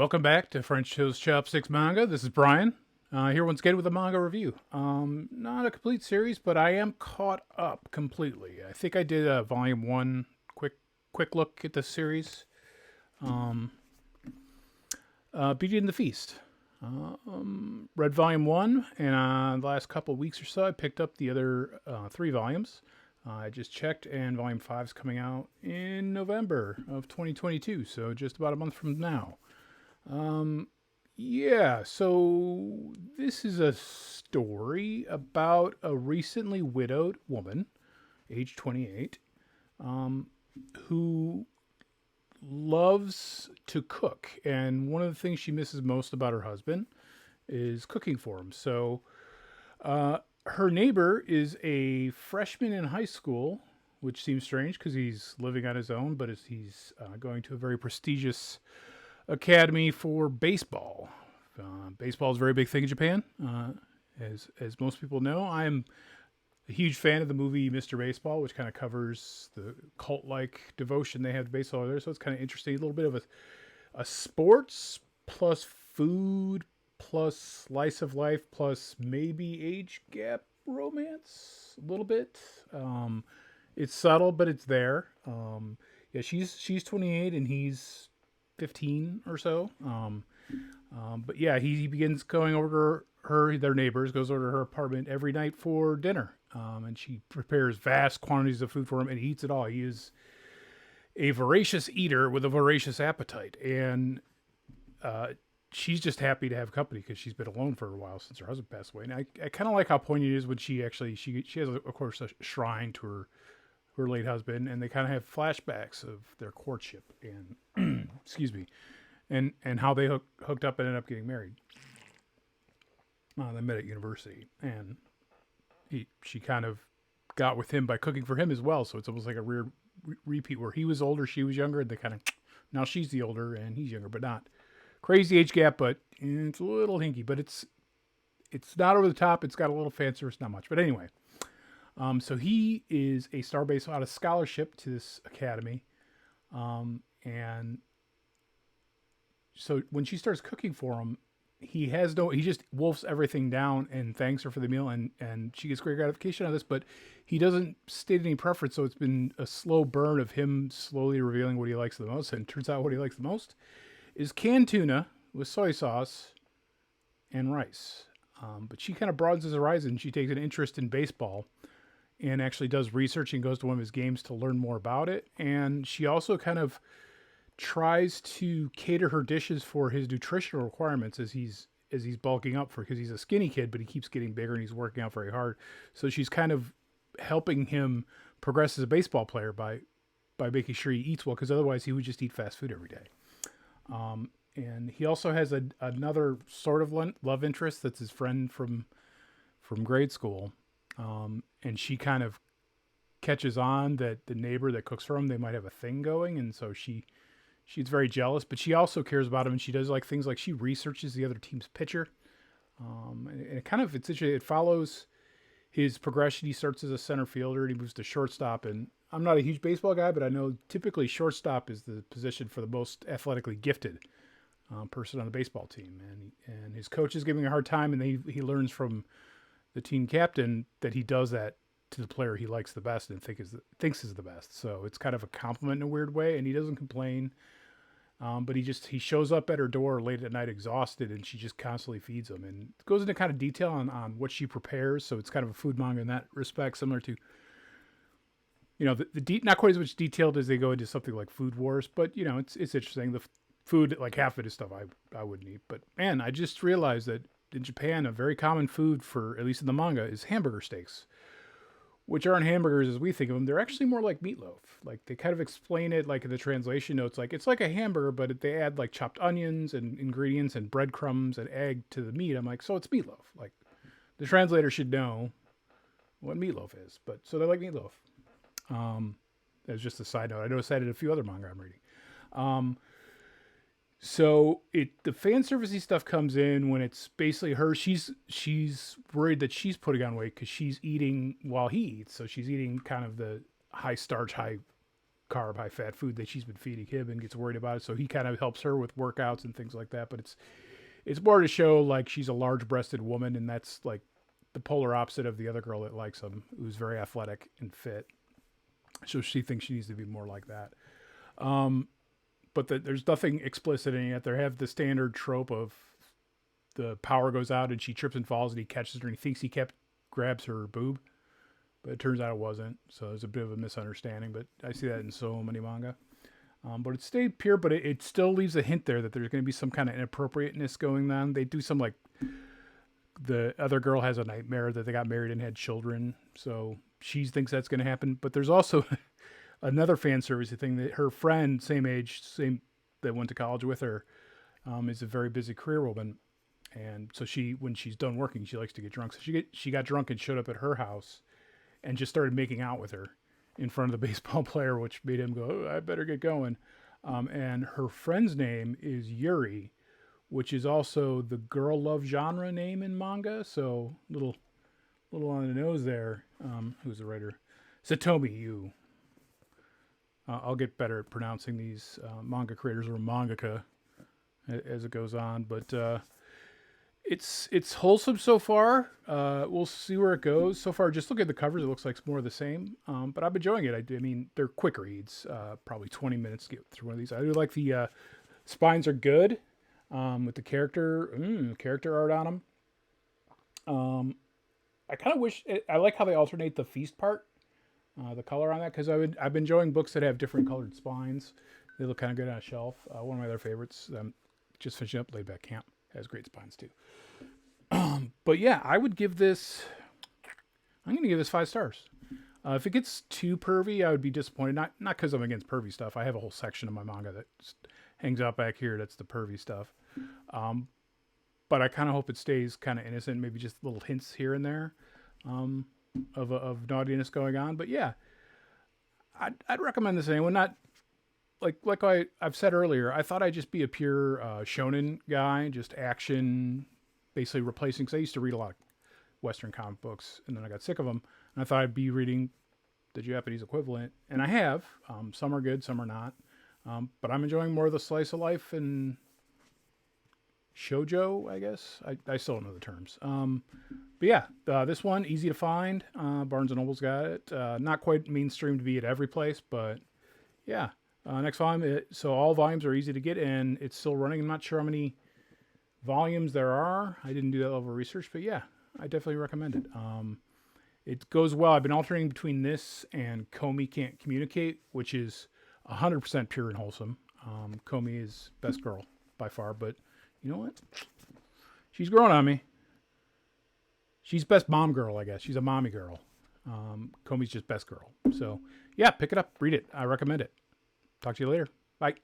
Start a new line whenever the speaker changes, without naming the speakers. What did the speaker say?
Welcome back to French Toast Chopsticks Manga. This is Brian, here once again with a manga review. Not a complete series, but I am caught up completely. I think I did a volume one quick look at the series. Beauty and the Feast. Read volume one, and the last couple of weeks or so, I picked up the other three volumes. I just checked, and volume 5 is coming out in November of 2022, so just about a month from now. Yeah, so this is a story about a recently widowed woman, age 28, who loves to cook. And one of the things she misses most about her husband is cooking for him. So her neighbor is a freshman in high school, which seems strange because he's living on his own, but he's going to a very prestigious academy for baseball. Baseball is a very big thing in Japan. As most people know, I'm a huge fan of the movie Mr. Baseball, which kind of covers the cult-like devotion they have to baseball there. So it's kind of interesting. A little bit of a sports plus food plus slice of life plus maybe age gap romance a little bit. It's subtle, but it's there. Yeah, she's 28 and he's 15 or so. But yeah, he begins going over to their neighbors, goes over to her apartment every night for dinner. And she prepares vast quantities of food for him and he eats it all. He is a voracious eater with a voracious appetite. And she's just happy to have company because she's been alone for a while since her husband passed away. And I kind of like how poignant it is when she has, of course, a shrine to her late husband, and they kind of have flashbacks of their courtship and excuse me, and how they hooked up and ended up getting married. They met at university, and she kind of got with him by cooking for him as well. So it's almost like a weird repeat where he was older, she was younger, and they kind of now she's the older and he's younger, but not crazy age gap, but it's a little hinky. But it's not over the top. It's got a little fan service, not much. But anyway, so he is a star based out of scholarship to this academy, and so when she starts cooking for him, he just wolfs everything down and thanks her for the meal, and she gets great gratification out of this, but he doesn't state any preference, so it's been a slow burn of him slowly revealing what he likes the most, and it turns out what he likes the most is canned tuna with soy sauce and rice. But she kind of broadens his horizon. She takes an interest in baseball and actually does research and goes to one of his games to learn more about it, and she also kind of tries to cater her dishes for his nutritional requirements as he's bulking up because he's a skinny kid, but he keeps getting bigger and he's working out very hard. So she's kind of helping him progress as a baseball player by making sure he eats well, because otherwise he would just eat fast food every day. And he also has another sort of love interest that's his friend from grade school. And she kind of catches on that the neighbor that cooks for him, they might have a thing going, and so she's very jealous, but she also cares about him, and she does like things like she researches the other team's pitcher. And it's interesting. It follows his progression. He starts as a center fielder and he moves to shortstop. And I'm not a huge baseball guy, but I know typically shortstop is the position for the most athletically gifted person on the baseball team. And his coach is giving him a hard time, and he learns from the team captain that he does that to the player he likes the best and thinks is the best. So it's kind of a compliment in a weird way, and he doesn't complain. But he shows up at her door late at night exhausted, and she just constantly feeds him, and it goes into kind of detail on what she prepares. So it's kind of a food manga in that respect, similar to, not quite as much detailed as they go into something like Food Wars, but it's interesting. The food, like half of it is stuff I wouldn't eat. But man, I just realized that in Japan, a very common food for, at least in the manga, is hamburger steaks, which aren't hamburgers as we think of them. They're actually more like meatloaf. Like they kind of explain it like in the translation notes, like it's like a hamburger, but they add like chopped onions and ingredients and breadcrumbs and egg to the meat. I'm like, so it's meatloaf. Like the translator should know what meatloaf is, but so they're like meatloaf. As just a side note, I noticed that in a few other manga I'm reading. So the fan servicey stuff comes in when it's basically her. She's worried that she's putting on weight because she's eating while he eats. So she's eating kind of the high starch, high carb, high fat food that she's been feeding him and gets worried about it. So he kind of helps her with workouts and things like that. But it's more to show like she's a large breasted woman, and that's like the polar opposite of the other girl that likes him, who's very athletic and fit. So she thinks she needs to be more like that. But there's nothing explicit in it. They have the standard trope of the power goes out and she trips and falls and he catches her and he thinks he grabs her boob. But it turns out it wasn't. So there's a bit of a misunderstanding. But I see that in so many manga. But it stayed pure, but it still leaves a hint there that there's going to be some kind of inappropriateness going on. They do some like the other girl has a nightmare that they got married and had children. So she thinks that's going to happen. But there's also another fan service thing that her friend, same age, that went to college with her, is a very busy career woman. And so when she's done working, she likes to get drunk. So she got drunk and showed up at her house and just started making out with her in front of the baseball player, which made him go, oh, I better get going. And her friend's name is Yuri, which is also the girl love genre name in manga. So little on the nose there. Who's the writer? Satomi Yu. I'll get better at pronouncing these manga creators or mangaka as it goes on. But it's wholesome so far. We'll see where it goes. So far, just look at the covers. It looks like it's more of the same. But I'm enjoying it. I mean, they're quick reads. Probably 20 minutes to get through one of these. I do like the spines are good with the character art on them. I kind of wish... I like how they alternate the feast part. The color on that, because I've been enjoying books that have different colored spines. They look kind of good on a shelf. One of my other favorites, just finishing up Laid Back Camp, has great spines too. But yeah, I would give this... I'm going to give this 5 stars. If it gets too pervy, I would be disappointed. Not because I'm against pervy stuff. I have a whole section of my manga that hangs out back here. That's the pervy stuff. But I kind of hope it stays kind of innocent. Maybe just little hints here and there. Of naughtiness going on, but yeah, I'd recommend this to anyone. Not like I've said earlier, I thought I'd just be a pure shonen guy, just action, basically replacing. Because I used to read a lot of Western comic books, and then I got sick of them, and I thought I'd be reading the Japanese equivalent, and I have. Some are good, some are not, but I'm enjoying more of the slice of life and shoujo, I guess. I still don't know the terms. But yeah, this one, easy to find. Barnes & Noble's got it. Not quite mainstream to be at every place, but yeah. Next volume, so all volumes are easy to get, and it's still running. I'm not sure how many volumes there are. I didn't do that level of research, but yeah, I definitely recommend it. It goes well. I've been alternating between this and Komi Can't Communicate, which is 100% pure and wholesome. Komi is best girl by far, but you know what? She's growing on me. She's best mom girl, I guess. She's a mommy girl. Komi's just best girl. So, yeah, pick it up. Read it. I recommend it. Talk to you later. Bye.